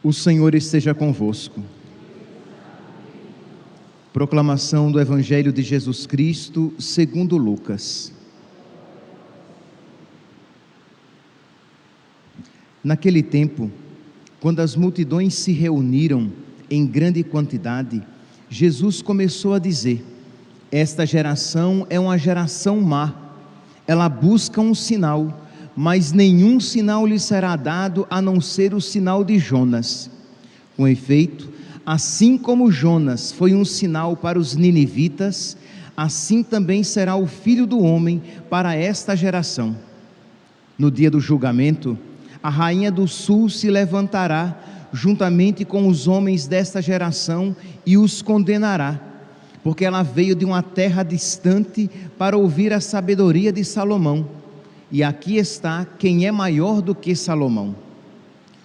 O Senhor esteja convosco. Proclamação do Evangelho de Jesus Cristo segundo Lucas. Naquele tempo, quando as multidões se reuniram em grande quantidade, Jesus começou a dizer: esta geração é uma geração má. Ela busca um sinal, mas nenhum sinal lhe será dado a não ser o sinal de Jonas. Com efeito, assim como Jonas foi um sinal para os ninivitas, assim também será o Filho do Homem para esta geração. No dia do julgamento, a rainha do sul se levantará juntamente com os homens desta geração e os condenará, porque ela veio de uma terra distante para ouvir a sabedoria de Salomão. E aqui está quem é maior do que Salomão.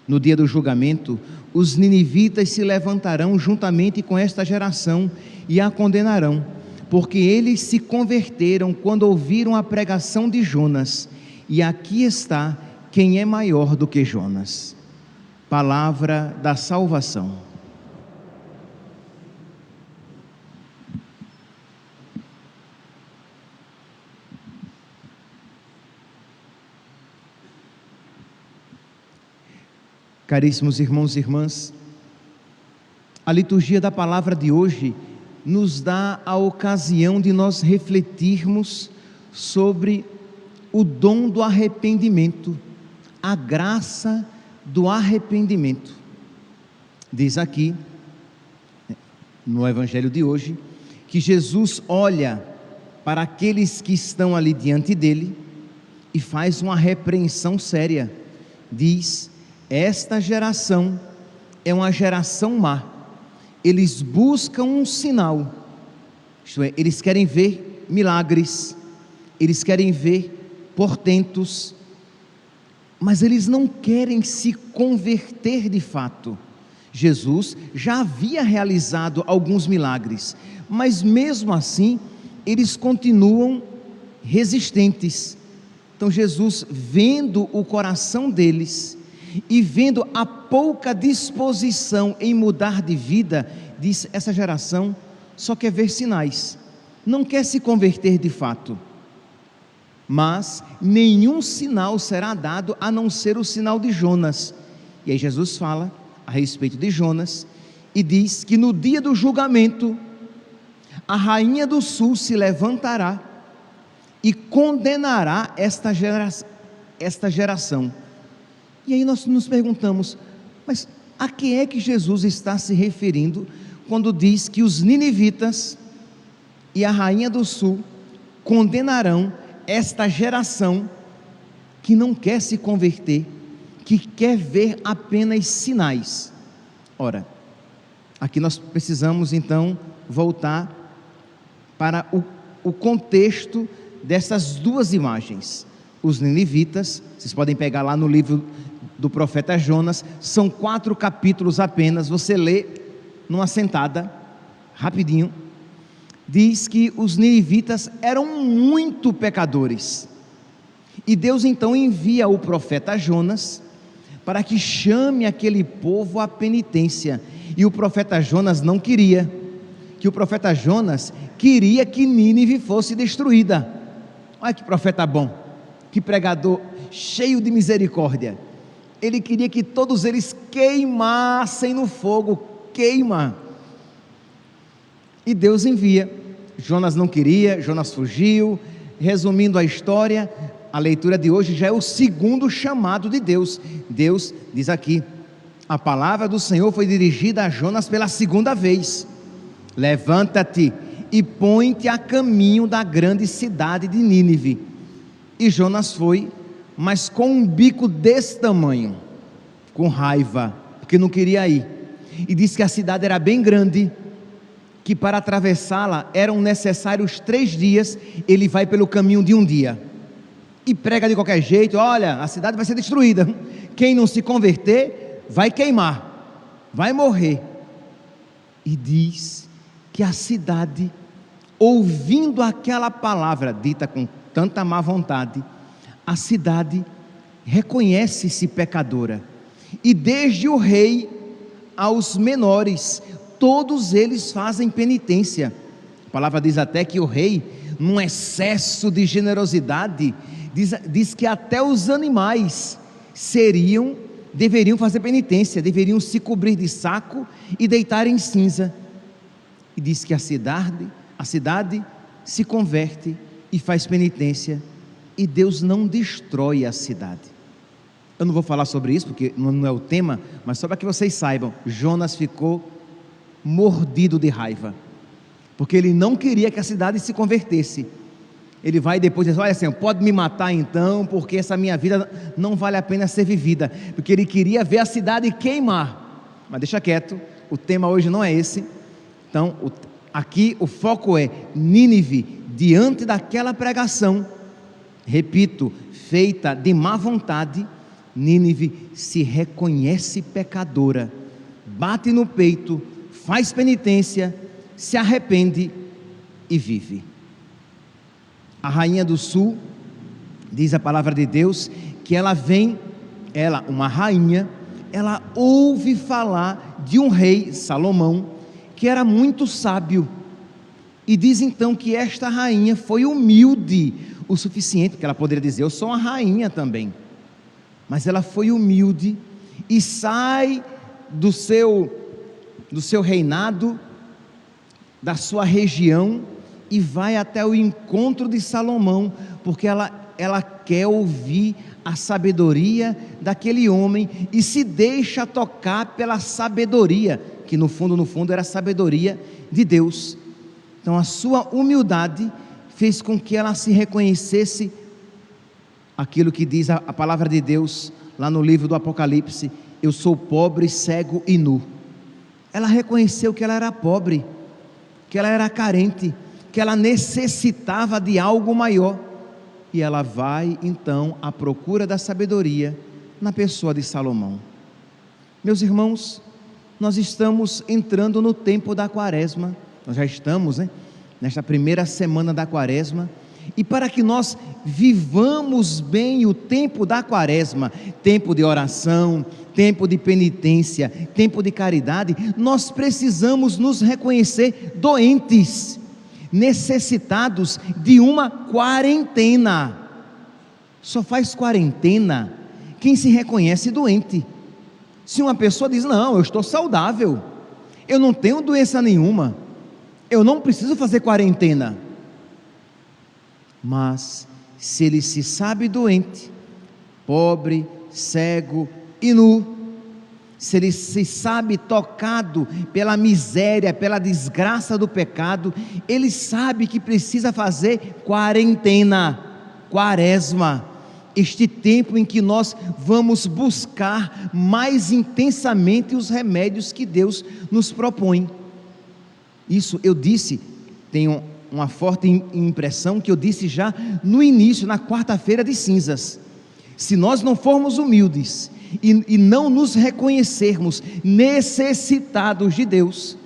No dia do julgamento, os ninivitas se levantarão juntamente com esta geração e a condenarão, porque eles se converteram quando ouviram a pregação de Jonas. E aqui está quem é maior do que Jonas. Palavra da salvação. Caríssimos irmãos e irmãs, a liturgia da palavra de hoje nos dá a ocasião de nós refletirmos sobre o dom do arrependimento, a graça do arrependimento. Diz aqui, no Evangelho de hoje, que Jesus olha para aqueles que estão ali diante dele e faz uma repreensão séria. Diz: esta geração é uma geração má. Eles buscam um sinal, isto é, eles querem ver milagres, eles querem ver portentos, mas eles não querem se converter de fato. Jesus já havia realizado alguns milagres, mas mesmo assim, eles continuam resistentes. Então Jesus, vendo o coração deles, e vendo a pouca disposição em mudar de vida, diz: essa geração só quer ver sinais, não quer se converter de fato. Mas nenhum sinal será dado a não ser o sinal de Jonas. E aí Jesus fala a respeito de Jonas e diz que no dia do julgamento, a rainha do sul se levantará e condenará esta geração. E aí nós nos perguntamos: mas a quem é que Jesus está se referindo quando diz que os ninivitas e a rainha do sul condenarão esta geração que não quer se converter, que quer ver apenas sinais? Ora, aqui nós precisamos então voltar para o contexto dessas duas imagens. Os ninivitas, vocês podem pegar lá no livro do profeta Jonas, são 4 capítulos apenas, você lê numa sentada, rapidinho. Diz que os ninivitas eram muito pecadores, e Deus então envia o profeta Jonas para que chame aquele povo à penitência, e o profeta Jonas não queria, que o profeta Jonas queria que Nínive fosse destruída. Olha que profeta bom, que pregador cheio de misericórdia. Ele queria que todos eles queimassem no fogo, queima. E Deus envia. Jonas não queria, Jonas fugiu. Resumindo a história, a leitura de hoje já é o segundo chamado de Deus. Deus diz aqui: a palavra do Senhor foi dirigida a Jonas pela segunda vez: levanta-te e põe-te a caminho da grande cidade de Nínive. E Jonas foi, mas com um bico desse tamanho, com raiva, porque não queria ir. E disse que a cidade era bem grande, que para atravessá-la eram necessários 3 dias, ele vai pelo caminho de um dia, e prega de qualquer jeito: olha, a cidade vai ser destruída, quem não se converter, vai queimar, vai morrer. E diz que a cidade, ouvindo aquela palavra dita com tanta má vontade, a cidade reconhece-se pecadora, e desde o rei aos menores, todos eles fazem penitência. A palavra diz até que o rei, num excesso de generosidade, diz que até os animais deveriam fazer penitência, deveriam se cobrir de saco e deitar em cinza. E diz que a cidade se converte e faz penitência, e Deus não destrói a cidade. Eu não vou falar sobre isso porque não é o tema, mas só para que vocês saibam, Jonas ficou mordido de raiva, porque ele não queria que a cidade se convertesse. Ele vai depois dizer: olha, Senhor, pode me matar então, porque essa minha vida não vale a pena ser vivida, porque ele queria ver a cidade queimar. Mas deixa quieto, o tema hoje não é esse. Então aqui o foco é Nínive. Diante daquela pregação, repito, feita de má vontade, Nínive se reconhece pecadora, bate no peito, faz penitência, se arrepende e vive. A rainha do sul, diz a palavra de Deus, que uma rainha, ela ouve falar de um rei, Salomão, que era muito sábio, e diz então que esta rainha foi humilde o suficiente, porque ela poderia dizer: eu sou uma rainha também, mas ela foi humilde e sai do seu reinado, da sua região, e vai até o encontro de Salomão, porque ela quer ouvir a sabedoria daquele homem, e se deixa tocar pela sabedoria, que no fundo era a sabedoria de Deus. Então a sua humildade fez com que ela se reconhecesse aquilo que diz a palavra de Deus, lá no livro do Apocalipse: eu sou pobre, cego e nu. Ela reconheceu que ela era pobre, que ela era carente, que ela necessitava de algo maior, e ela vai então à procura da sabedoria na pessoa de Salomão. Meus irmãos, nós estamos entrando no tempo da quaresma, nós já estamos, nesta primeira semana da quaresma, e para que nós vivamos bem o tempo da quaresma, tempo de oração, tempo de penitência, tempo de caridade, nós precisamos nos reconhecer doentes, necessitados de uma quarentena. Só faz quarentena quem se reconhece doente. Se uma pessoa diz: não, eu estou saudável, eu não tenho doença nenhuma, eu não preciso fazer quarentena. Mas se ele se sabe doente, pobre, cego e nu, se ele se sabe tocado pela miséria, pela desgraça do pecado, ele sabe que precisa fazer quarentena, quaresma, este tempo em que nós vamos buscar mais intensamente os remédios que Deus nos propõe. Isso eu disse, tenho uma forte impressão que eu disse já no início, na quarta-feira de cinzas. Se nós não formos humildes e não nos reconhecermos necessitados de Deus,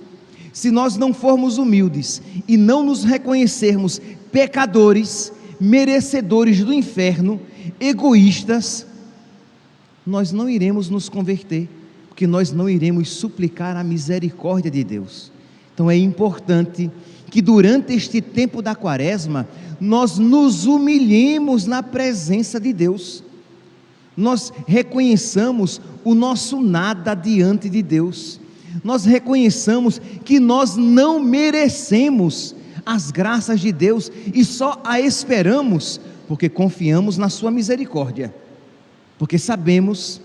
se nós não formos humildes e não nos reconhecermos pecadores, merecedores do inferno, egoístas, nós não iremos nos converter, porque nós não iremos suplicar a misericórdia de Deus. Então é importante que durante este tempo da quaresma, nós nos humilhemos na presença de Deus, nós reconheçamos o nosso nada diante de Deus, nós reconheçamos que nós não merecemos as graças de Deus e só a esperamos porque confiamos na sua misericórdia, porque sabemos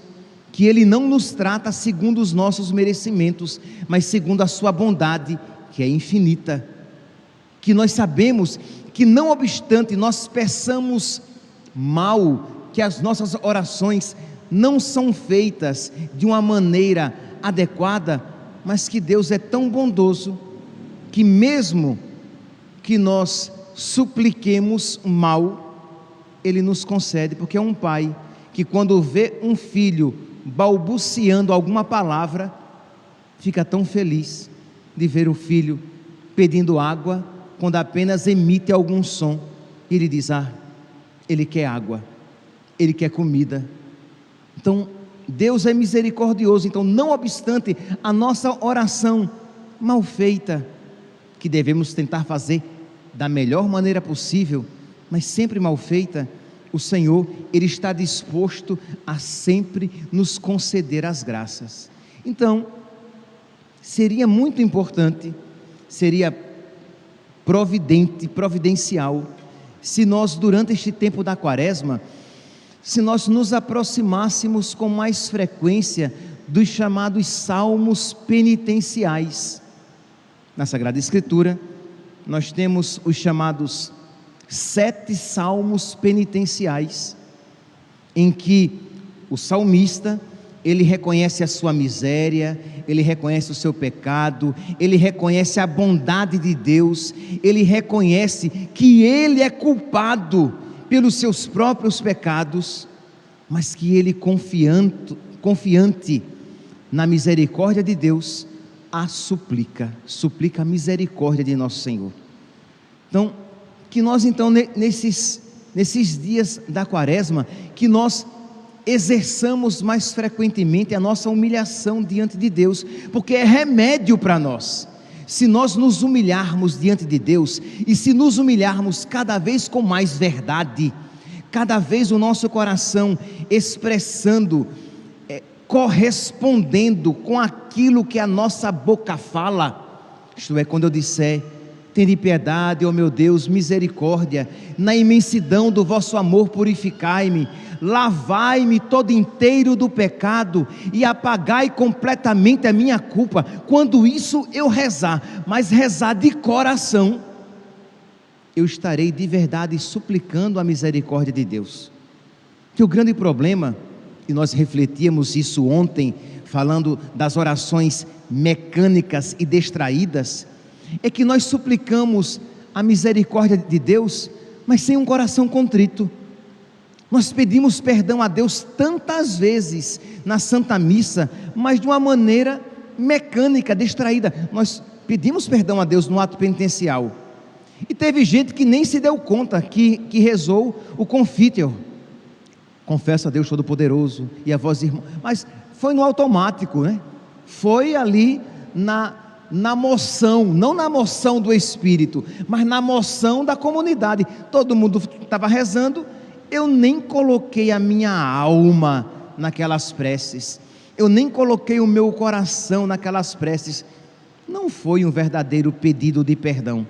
que Ele não nos trata segundo os nossos merecimentos, mas segundo a sua bondade, que é infinita, que nós sabemos que não obstante nós peçamos mal, que as nossas orações não são feitas de uma maneira adequada, mas que Deus é tão bondoso, que mesmo que nós supliquemos mal, Ele nos concede, porque é um pai que quando vê um filho balbuciando alguma palavra, fica tão feliz de ver o filho pedindo água, quando apenas emite algum som, ele diz: ele quer água, ele quer comida. Então Deus é misericordioso. Então, não obstante a nossa oração mal feita, que devemos tentar fazer da melhor maneira possível, mas sempre mal feita, o Senhor, Ele está disposto a sempre nos conceder as graças. Então, seria muito importante, seria providencial, se nós durante este tempo da quaresma, se nós nos aproximássemos com mais frequência dos chamados salmos penitenciais. Na Sagrada Escritura, nós temos os chamados 7 salmos penitenciais, em que o salmista, ele reconhece a sua miséria, ele reconhece o seu pecado, ele reconhece a bondade de Deus, ele reconhece que ele é culpado pelos seus próprios pecados, mas que ele, confiante na misericórdia de Deus, suplica a misericórdia de nosso Senhor. Então, que nós então nesses dias da quaresma, que nós exerçamos mais frequentemente a nossa humilhação diante de Deus, porque é remédio para nós. Se nós nos humilharmos diante de Deus, e se nos humilharmos cada vez com mais verdade, cada vez o nosso coração expressando, correspondendo com aquilo que a nossa boca fala, isto é, quando eu disser: tende piedade, ó meu Deus, misericórdia, na imensidão do vosso amor purificai-me, lavai-me todo inteiro do pecado e apagai completamente a minha culpa. Quando isso eu rezar, mas rezar de coração, eu estarei de verdade suplicando a misericórdia de Deus. Que o grande problema, e nós refletíamos isso ontem, falando das orações mecânicas e distraídas, é que nós suplicamos a misericórdia de Deus, mas sem um coração contrito. Nós pedimos perdão a Deus tantas vezes na Santa Missa, mas de uma maneira mecânica, distraída. Nós pedimos perdão a Deus no ato penitencial, e teve gente que nem se deu conta que rezou o Confiteor, confessa a Deus Todo-Poderoso e a vós, irmãos, mas foi no automático, né? Foi ali na moção, não na moção do Espírito, mas na moção da comunidade. Todo mundo estava rezando, eu nem coloquei a minha alma naquelas preces, eu nem coloquei o meu coração naquelas preces. Não foi um verdadeiro pedido de perdão.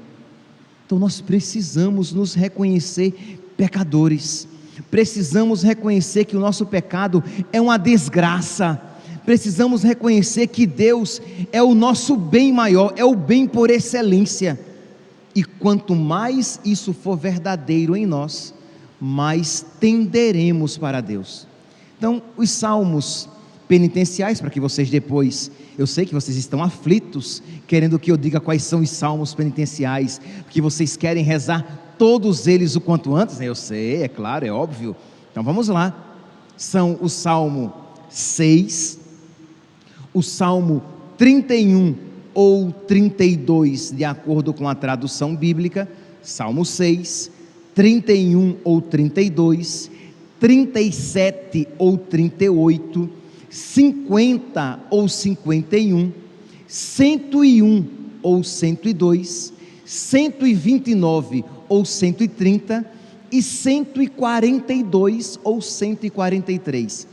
Então nós precisamos nos reconhecer pecadores, precisamos reconhecer que o nosso pecado é uma desgraça, precisamos reconhecer que Deus é o nosso bem maior, é o bem por excelência, e quanto mais isso for verdadeiro em nós, mais tenderemos para Deus. Então, os salmos penitenciais, para que vocês depois, eu sei que vocês estão aflitos, querendo que eu diga quais são os salmos penitenciais, que vocês querem rezar todos eles o quanto antes, eu sei, é claro, é óbvio. Então vamos lá, são o Salmo 6, o Salmo 31 ou 32, de acordo com a tradução bíblica, Salmo 6, 31 ou 32, 37 ou 38, 50 ou 51, 101 ou 102, 129 ou 130 e 142 ou 143.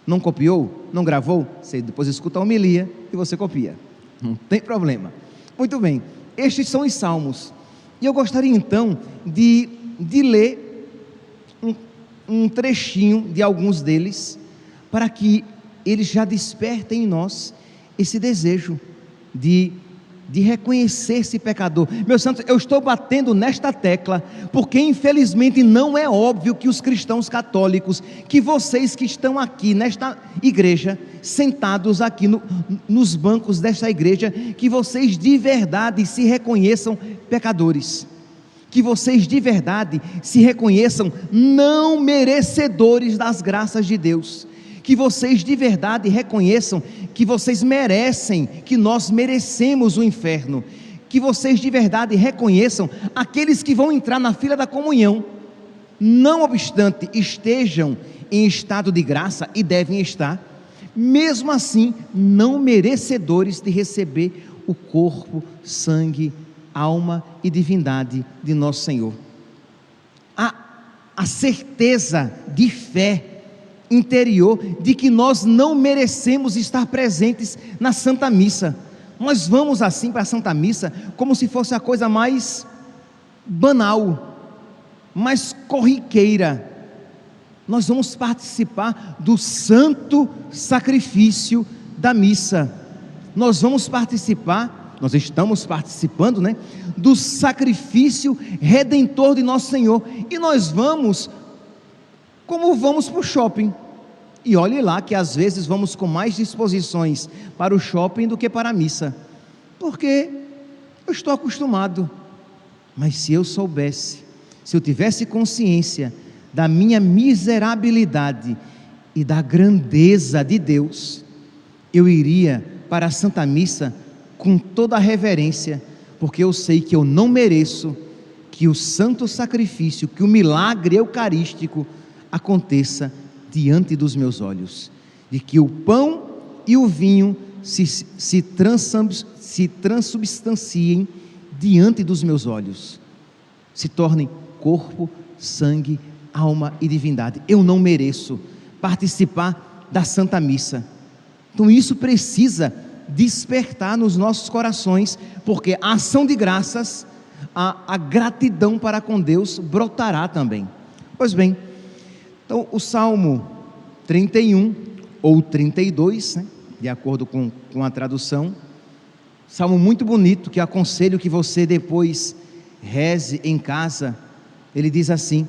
Não copiou? Não gravou? Você depois escuta a homilia e você copia, não tem problema. Muito bem, estes são os salmos, e eu gostaria então de ler um trechinho de alguns deles, para que eles já despertem em nós esse desejo de reconhecer-se pecador. Meus santos, eu estou batendo nesta tecla, porque infelizmente não é óbvio que os cristãos católicos, que vocês que estão aqui nesta igreja, sentados aqui nos bancos desta igreja, que vocês de verdade se reconheçam pecadores, que vocês de verdade se reconheçam não merecedores das graças de Deus, que vocês de verdade reconheçam que vocês merecem, que nós merecemos o inferno, que vocês de verdade reconheçam aqueles que vão entrar na fila da comunhão, não obstante estejam em estado de graça, e devem estar, mesmo assim não merecedores de receber o corpo, sangue, alma e divindade de nosso Senhor. A certeza de fé interior de que nós não merecemos estar presentes na Santa Missa. Nós vamos assim para a Santa Missa como se fosse a coisa mais banal, mais corriqueira. Nós vamos participar do santo sacrifício da missa. Nós vamos participar, nós estamos participando, do sacrifício redentor de nosso Senhor. E nós vamos como vamos para o shopping. E olhe lá que às vezes vamos com mais disposições para o shopping do que para a missa, porque eu estou acostumado. Mas se eu soubesse, se eu tivesse consciência da minha miserabilidade e da grandeza de Deus, eu iria para a Santa Missa com toda a reverência, porque eu sei que eu não mereço que o santo sacrifício, que o milagre eucarístico aconteça diante dos meus olhos, de que o pão e o vinho se transubstanciem diante dos meus olhos, se tornem corpo, sangue, alma e divindade. Eu não mereço participar da Santa Missa. Então isso precisa despertar nos nossos corações, porque a ação de graças, a gratidão para com Deus brotará também. Pois bem, então o Salmo 31 ou 32, de acordo com a tradução, salmo muito bonito, que aconselho que você depois reze em casa. Ele diz assim: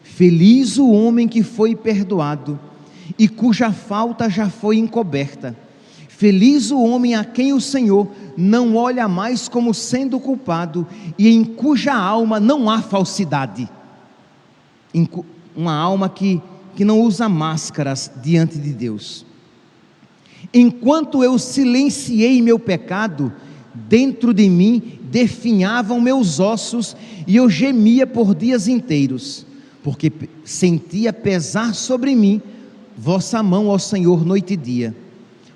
feliz o homem que foi perdoado e cuja falta já foi encoberta. Feliz o homem a quem o Senhor não olha mais como sendo culpado e em cuja alma não há falsidade. Uma alma que não usa máscaras diante de Deus. Enquanto eu silenciei meu pecado, dentro de mim definhavam meus ossos e eu gemia por dias inteiros, porque sentia pesar sobre mim vossa mão, ó Senhor, noite e dia.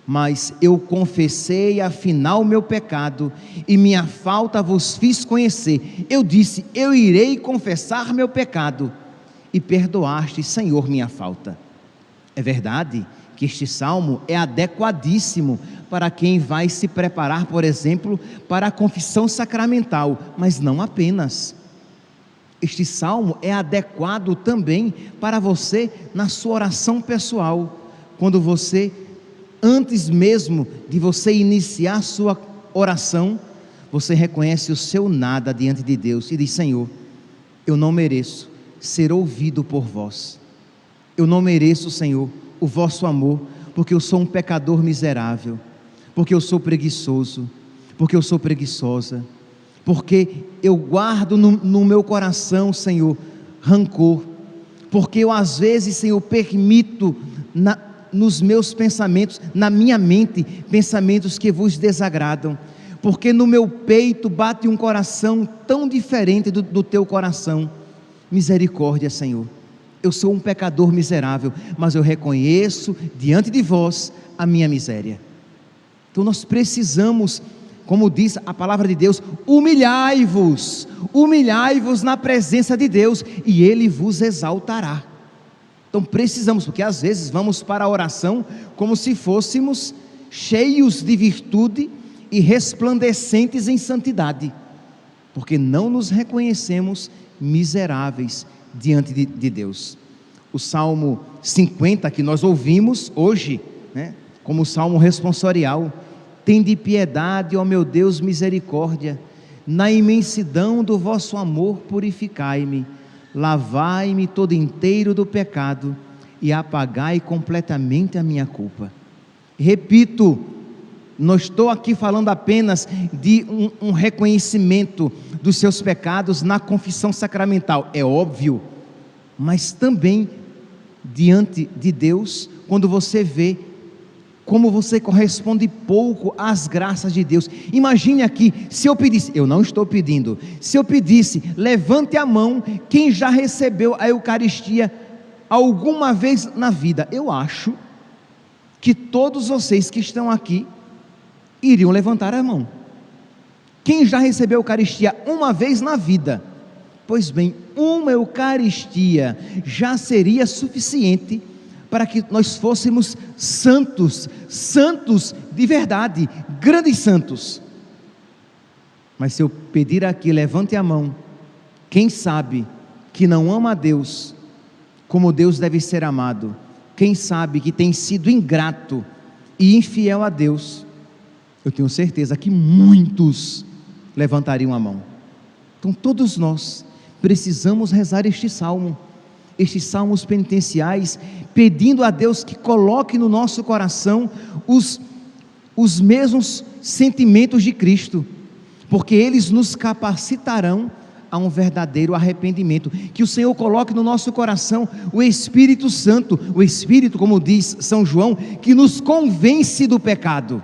Mas eu confessei afinal meu pecado e minha falta vos fiz conhecer. Eu disse: eu irei confessar meu pecado, e perdoaste, Senhor, minha falta. É verdade que este salmo é adequadíssimo para quem vai se preparar, por exemplo, para a confissão sacramental, mas não apenas. Este salmo é adequado também para você na sua oração pessoal, quando você, antes mesmo de você iniciar sua oração, você reconhece o seu nada diante de Deus e diz: Senhor, eu não mereço ser ouvido por vós, eu não mereço, Senhor, o vosso amor, porque eu sou um pecador miserável, porque eu sou preguiçoso, porque eu sou preguiçosa, porque eu guardo no meu coração, Senhor, rancor, porque eu às vezes, Senhor, permito nos meus pensamentos, na minha mente, pensamentos que vos desagradam, porque no meu peito bate um coração tão diferente do teu coração. Misericórdia, Senhor, eu sou um pecador miserável, mas eu reconheço diante de vós a minha miséria. Então nós precisamos, como diz a palavra de Deus, humilhai-vos na presença de Deus e Ele vos exaltará. Então precisamos, porque às vezes vamos para a oração como se fôssemos cheios de virtude e resplandecentes em santidade, porque não nos reconhecemos miseráveis diante de Deus. O Salmo 50 que nós ouvimos hoje, como Salmo responsorial: tende piedade, ó meu Deus, misericórdia, na imensidão do vosso amor purificai-me, lavai-me todo inteiro do pecado e apagai completamente a minha culpa. Repito, não estou aqui falando apenas de um reconhecimento dos seus pecados na confissão sacramental, é óbvio, mas também diante de Deus, quando você vê como você corresponde pouco às graças de Deus. Imagine aqui, se eu pedisse, eu não estou pedindo, se eu pedisse, levante a mão quem já recebeu a Eucaristia alguma vez na vida. Eu acho que todos vocês que estão aqui iriam levantar a mão. Quem já recebeu a Eucaristia uma vez na vida, pois bem, uma Eucaristia já seria suficiente para que nós fôssemos santos, santos de verdade, grandes santos. Mas se eu pedir aqui, levante a mão, quem sabe que não ama a Deus como Deus deve ser amado, quem sabe que tem sido ingrato e infiel a Deus, eu tenho certeza que muitos levantariam a mão. Então todos nós precisamos rezar estes salmos penitenciais, pedindo a Deus que coloque no nosso coração os mesmos sentimentos de Cristo, porque eles nos capacitarão a um verdadeiro arrependimento. Que o Senhor coloque no nosso coração o Espírito Santo, o Espírito, como diz São João, que nos convence do pecado.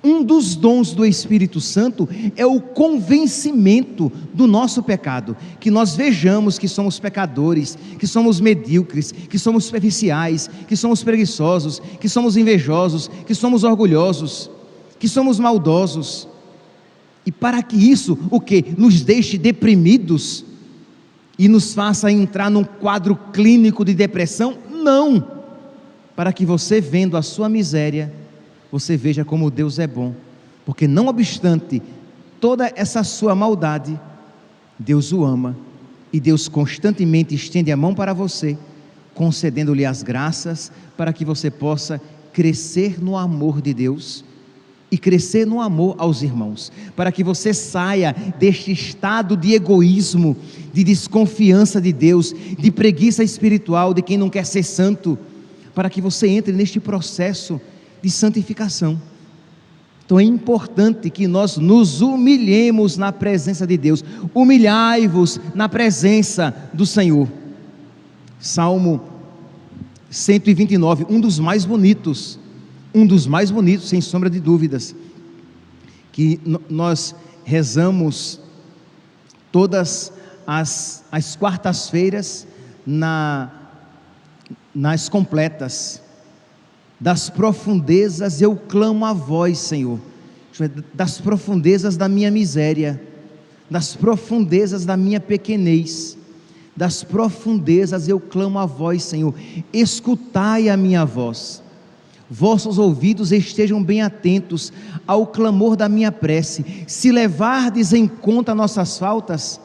Um dos dons do Espírito Santo é o convencimento do nosso pecado, que nós vejamos que somos pecadores, que somos medíocres, que somos superficiais, que somos preguiçosos, que somos invejosos, que somos orgulhosos, que somos maldosos. E para que isso, o que? Nos deixe deprimidos e nos faça entrar num quadro clínico de depressão? Não! Para que você, vendo a sua miséria, você veja como Deus é bom, porque não obstante toda essa sua maldade, Deus o ama, e Deus constantemente estende a mão para você, concedendo-lhe as graças, para que você possa crescer no amor de Deus, e crescer no amor aos irmãos, para que você saia deste estado de egoísmo, de desconfiança de Deus, de preguiça espiritual, de quem não quer ser santo, para que você entre neste processo de santificação. Então é importante que nós nos humilhemos na presença de Deus. Humilhai-vos na presença do Senhor. Salmo 129, um dos mais bonitos, sem sombra de dúvidas, que nós rezamos todas as quartas-feiras nas completas. Das profundezas eu clamo a vós, Senhor, das profundezas da minha miséria, das profundezas da minha pequenez, das profundezas eu clamo a vós, Senhor, escutai a minha voz, vossos ouvidos estejam bem atentos ao clamor da minha prece. Se levardes em conta nossas faltas,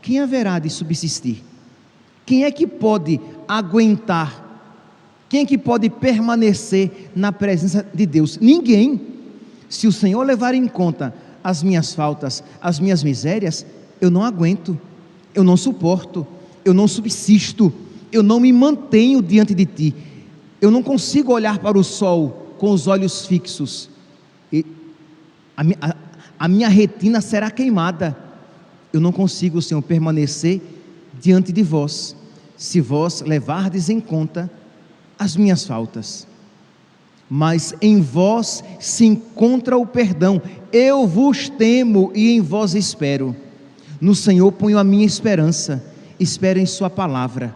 quem haverá de subsistir? Quem é que pode aguentar? Quem é que pode permanecer na presença de Deus? Ninguém. Se o Senhor levar em conta as minhas faltas, as minhas misérias, eu não aguento, eu não suporto, eu não subsisto, eu não me mantenho diante de Ti. Eu não consigo olhar para o sol com os olhos fixos, a minha retina será queimada. Eu não consigo, Senhor, permanecer diante de vós, se vós levardes em conta as minhas faltas. Mas em vós se encontra o perdão. Eu vos temo e em vós espero. No Senhor ponho a minha esperança, espero em sua palavra.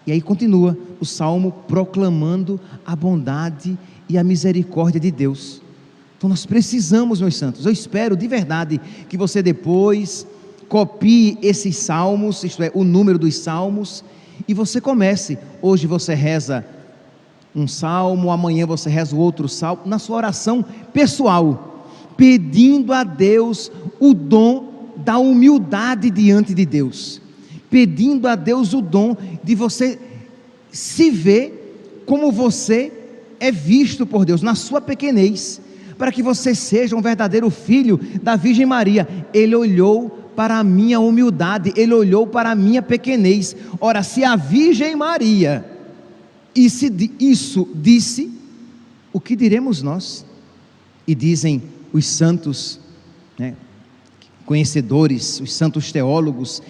E aí continua o salmo proclamando a bondade e a misericórdia de Deus. Então nós precisamos, meus santos, eu espero de verdade que você depois copie esses salmos, isto é, o número dos salmos, e você comece. Hoje você reza um salmo, amanhã você reza o outro salmo, na sua oração pessoal, pedindo a Deus o dom da humildade diante de Deus, pedindo a Deus o dom de você se ver como você é visto por Deus, na sua pequenez, para que você seja um verdadeiro filho da Virgem Maria. Ele olhou para a minha humildade, Ele olhou para a minha pequenez. Ora, se a Virgem Maria isso disse, o que diremos nós? E dizem os santos, né, conhecedores, os santos teólogos,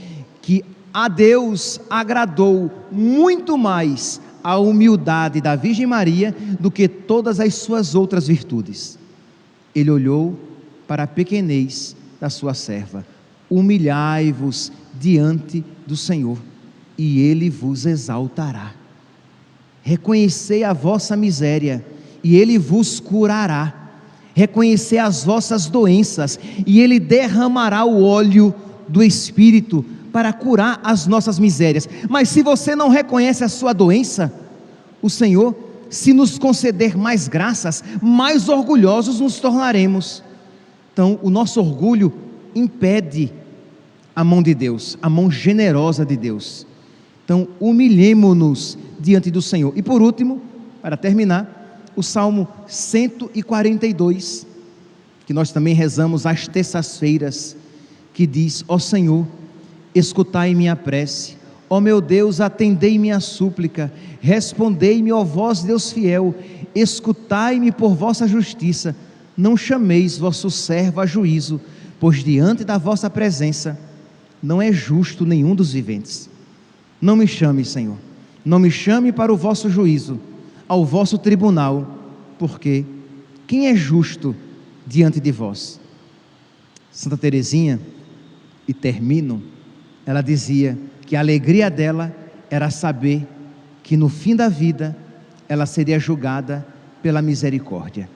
que a Deus agradou muito mais a humildade da Virgem Maria do que todas as suas outras virtudes. Ele olhou para a pequenez da sua serva. Humilhai-vos diante do Senhor e Ele vos exaltará. Reconhecei a vossa miséria e Ele vos curará. Reconhecer as vossas doenças, e Ele derramará o óleo do Espírito para curar as nossas misérias. Mas se você não reconhece a sua doença, o Senhor, se nos conceder mais graças, mais orgulhosos nos tornaremos. Então, o nosso orgulho impede a mão de Deus, a mão generosa de Deus. Então, humilhemo-nos diante do Senhor. E por último, para terminar, o Salmo 142, que nós também rezamos às terças-feiras, que diz: ó Senhor, escutai minha prece, ó meu Deus, atendei minha súplica, respondei-me, ó vós Deus fiel, escutai-me por vossa justiça, não chameis vosso servo a juízo, pois diante da vossa presença não é justo nenhum dos viventes. Não me chame, Senhor, não me chame para o vosso juízo, ao vosso tribunal, porque quem é justo diante de vós? Santa Teresinha, e termino, ela dizia que a alegria dela era saber que no fim da vida ela seria julgada pela misericórdia.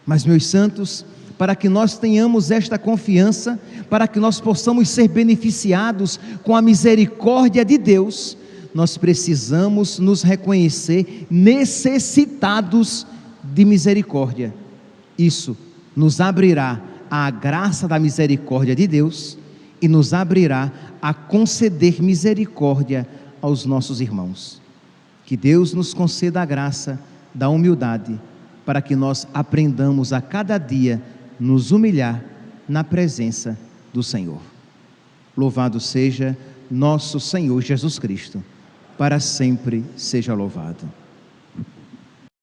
Mas, meus santos, para que nós tenhamos esta confiança, para que nós possamos ser beneficiados com a misericórdia de Deus, nós precisamos nos reconhecer necessitados de misericórdia. Isso nos abrirá à graça da misericórdia de Deus e nos abrirá a conceder misericórdia aos nossos irmãos. Que Deus nos conceda a graça da humildade, para que nós aprendamos a cada dia nos humilhar na presença do Senhor. Louvado seja nosso Senhor Jesus Cristo, para sempre seja louvado.